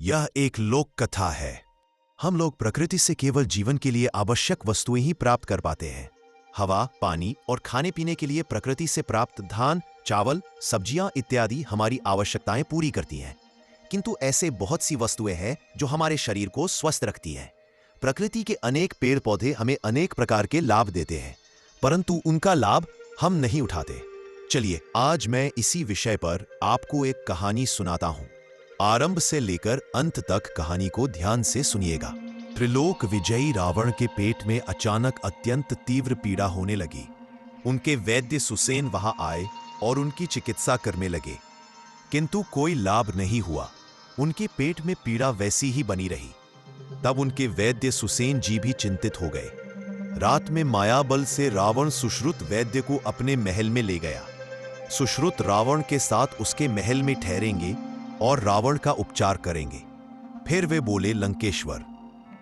यह एक लोक कथा है। हम लोग प्रकृति से केवल जीवन के लिए आवश्यक वस्तुएं ही प्राप्त कर पाते हैं। हवा, पानी और खाने पीने के लिए प्रकृति से प्राप्त धान, चावल, सब्जियां इत्यादि हमारी आवश्यकताएं पूरी करती हैं। किंतु ऐसे बहुत सी वस्तुएं हैं जो हमारे शरीर को स्वस्थ रखती हैं। प्रकृति के अनेक पेड़ पौधे हमें अनेक प्रकार के लाभ देते हैं, परंतु उनका लाभ हम नहीं उठाते। चलिए आज मैं इसी विषय पर आपको एक कहानी सुनाता हूं। आरंभ से लेकर अंत तक कहानी को ध्यान से सुनिएगा। त्रिलोक विजयी रावण के पेट में अचानक अत्यंत तीव्र पीड़ा होने लगी। उनके वैद्य सुसेन वहां आए और उनकी चिकित्सा करने लगे, किंतु कोई लाभ नहीं हुआ। उनके पेट में पीड़ा वैसी ही बनी रही। तब उनके वैद्य सुसेन जी भी चिंतित हो गए। रात में मायाबल से रावण सुश्रुत वैद्य को अपने महल में ले गया। सुश्रुत रावण के साथ उसके महल में ठहरेंगे और रावण का उपचार करेंगे। फिर वे बोले, लंकेश्वर,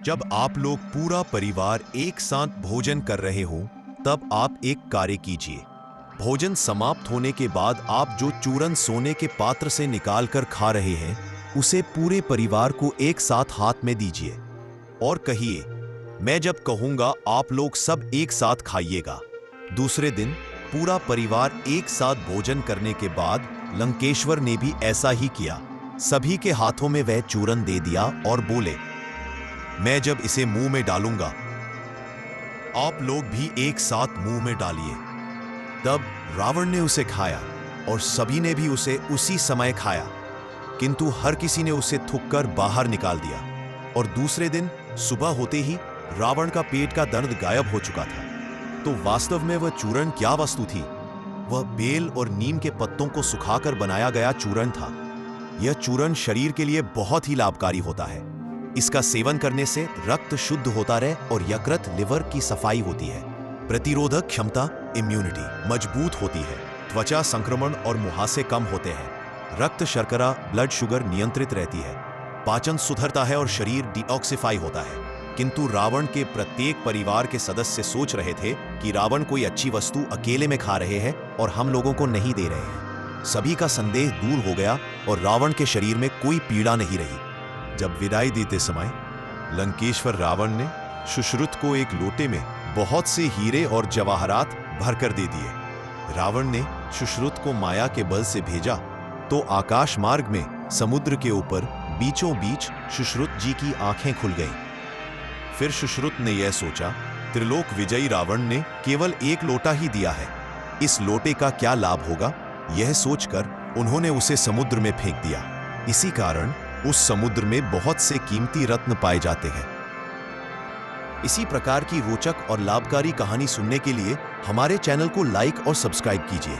जब आप लोग पूरा परिवार एक साथ भोजन कर रहे हो तब आप एक कार्य कीजिए। भोजन समाप्त होने के बाद आप जो चूरन सोने के पात्र से निकालकर खा रहे हैं उसे पूरे परिवार को एक साथ हाथ में दीजिए और कहिए, मैं जब कहूंगा आप लोग सब एक साथ खाइएगा। दूसरे दिन पूरा परिवार एक साथ भोजन करने के बाद लंकेश्वर ने भी ऐसा ही किया। सभी के हाथों में वह चूरन दे दिया और बोले, मैं जब इसे मुंह में डालूंगा आप लोग भी एक साथ मुंह में डालिए। तब रावण ने उसे खाया और सभी ने भी उसे उसी समय खाया, किंतु हर किसी ने उसे थूककर बाहर निकाल दिया और दूसरे दिन सुबह होते ही रावण का पेट का दर्द गायब हो चुका था। तो वास्तव में वह चूरन क्या वस्तु थी? वह बेल और नीम के पत्तों को सुखाकर बनाया गया चूरन था। यह चूरन शरीर के लिए बहुत ही लाभकारी होता है। इसका सेवन करने से रक्त शुद्ध होता रहे और यकृत, लिवर की सफाई होती है। प्रतिरोधक क्षमता, इम्यूनिटी मजबूत होती है। त्वचा संक्रमण और मुहासे कम होते हैं। रक्त शर्करा, ब्लड शुगर नियंत्रित रहती है। पाचन सुधरता है और शरीर डिटॉक्सिफाई होता है। किंतु रावण के प्रत्येक परिवार के सदस्य सोच रहे थे कि रावण कोई अच्छी वस्तु अकेले में खा रहे हैं और हम लोगों को नहीं दे रहे हैं। सभी का संदेह दूर हो गया और रावण के शरीर में कोई पीड़ा नहीं रही। जब विदाई देते समय लंकेश्वर रावण ने सुश्रुत को एक लोटे में बहुत से हीरे और जवाहरात भरकर दे दिए। रावण ने सुश्रुत को माया के बल से भेजा तो आकाश मार्ग में समुद्र के ऊपर बीचों बीच सुश्रुत जी की आंखें खुल गईं। फिर सुश्रुत ने यह सोचा, त्रिलोक विजयी रावण ने केवल एक लोटा ही दिया है, इस लोटे का क्या लाभ होगा? यह सोचकर उन्होंने उसे समुद्र में फेंक दिया। इसी कारण उस समुद्र में बहुत से कीमती रत्न पाए जाते हैं। इसी प्रकार की रोचक और लाभकारी कहानी सुनने के लिए हमारे चैनल को लाइक और सब्सक्राइब कीजिए।